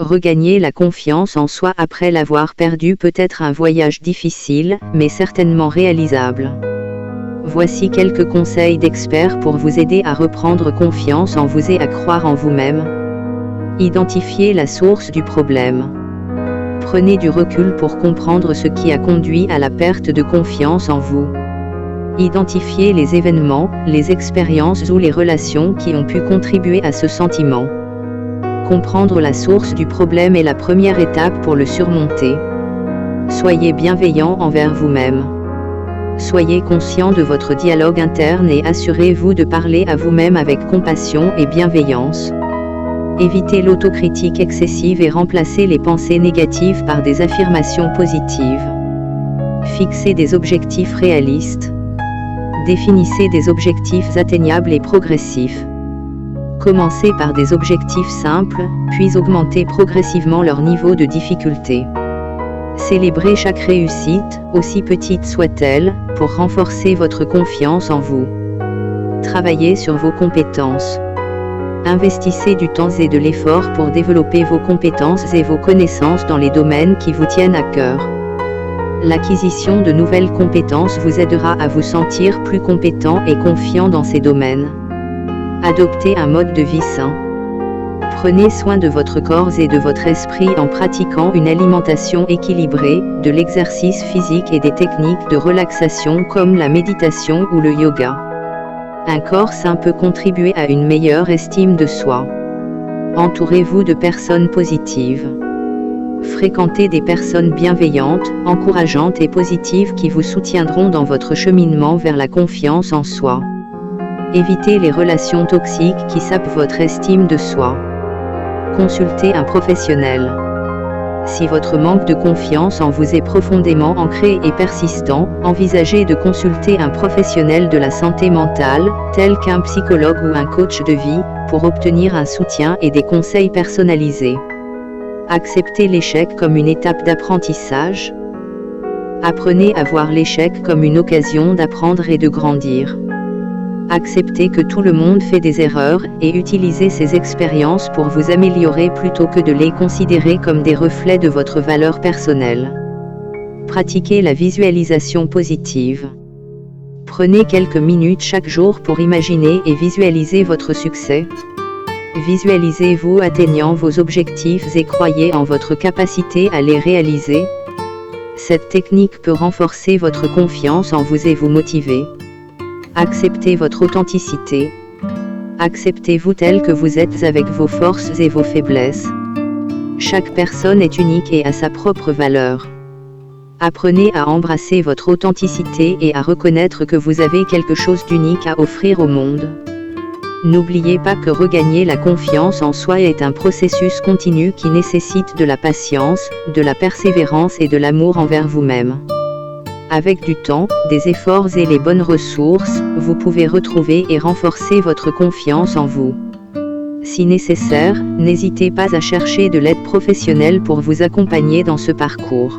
Regagner la confiance en soi après l'avoir perdue peut être un voyage difficile, mais certainement réalisable. Voici quelques conseils d'experts pour vous aider à reprendre confiance en vous et à croire en vous-même. Identifiez la source du problème. Prenez du recul pour comprendre ce qui a conduit à la perte de confiance en vous. Identifiez les événements, les expériences ou les relations qui ont pu contribuer à ce sentiment. Comprendre la source du problème est la première étape pour le surmonter. Soyez bienveillant envers vous-même. Soyez conscient de votre dialogue interne et assurez-vous de parler à vous-même avec compassion et bienveillance. Évitez l'autocritique excessive et remplacez les pensées négatives par des affirmations positives. Fixez des objectifs réalistes. Définissez des objectifs atteignables et progressifs. Commencez par des objectifs simples, puis augmentez progressivement leur niveau de difficulté. Célébrez chaque réussite, aussi petite soit-elle, pour renforcer votre confiance en vous. Travaillez sur vos compétences. Investissez du temps et de l'effort pour développer vos compétences et vos connaissances dans les domaines qui vous tiennent à cœur. L'acquisition de nouvelles compétences vous aidera à vous sentir plus compétent et confiant dans ces domaines. Adoptez un mode de vie sain. Prenez soin de votre corps et de votre esprit en pratiquant une alimentation équilibrée, de l'exercice physique et des techniques de relaxation comme la méditation ou le yoga. Un corps sain peut contribuer à une meilleure estime de soi. Entourez-vous de personnes positives. Fréquentez des personnes bienveillantes, encourageantes et positives qui vous soutiendront dans votre cheminement vers la confiance en soi. Évitez les relations toxiques qui sapent votre estime de soi. Consultez un professionnel. Si votre manque de confiance en vous est profondément ancré et persistant, envisagez de consulter un professionnel de la santé mentale, tel qu'un psychologue ou un coach de vie, pour obtenir un soutien et des conseils personnalisés. Acceptez l'échec comme une étape d'apprentissage. Apprenez à voir l'échec comme une occasion d'apprendre et de grandir. Acceptez que tout le monde fait des erreurs, et utilisez ces expériences pour vous améliorer plutôt que de les considérer comme des reflets de votre valeur personnelle. Pratiquez la visualisation positive. Prenez quelques minutes chaque jour pour imaginer et visualiser votre succès. Visualisez-vous atteignant vos objectifs et croyez en votre capacité à les réaliser. Cette technique peut renforcer votre confiance en vous et vous motiver. Acceptez votre authenticité. Acceptez-vous tel que vous êtes avec vos forces et vos faiblesses. Chaque personne est unique et a sa propre valeur. Apprenez à embrasser votre authenticité et à reconnaître que vous avez quelque chose d'unique à offrir au monde. N'oubliez pas que regagner la confiance en soi est un processus continu qui nécessite de la patience, de la persévérance et de l'amour envers vous-même. Avec du temps, des efforts et les bonnes ressources, vous pouvez retrouver et renforcer votre confiance en vous. Si nécessaire, n'hésitez pas à chercher de l'aide professionnelle pour vous accompagner dans ce parcours.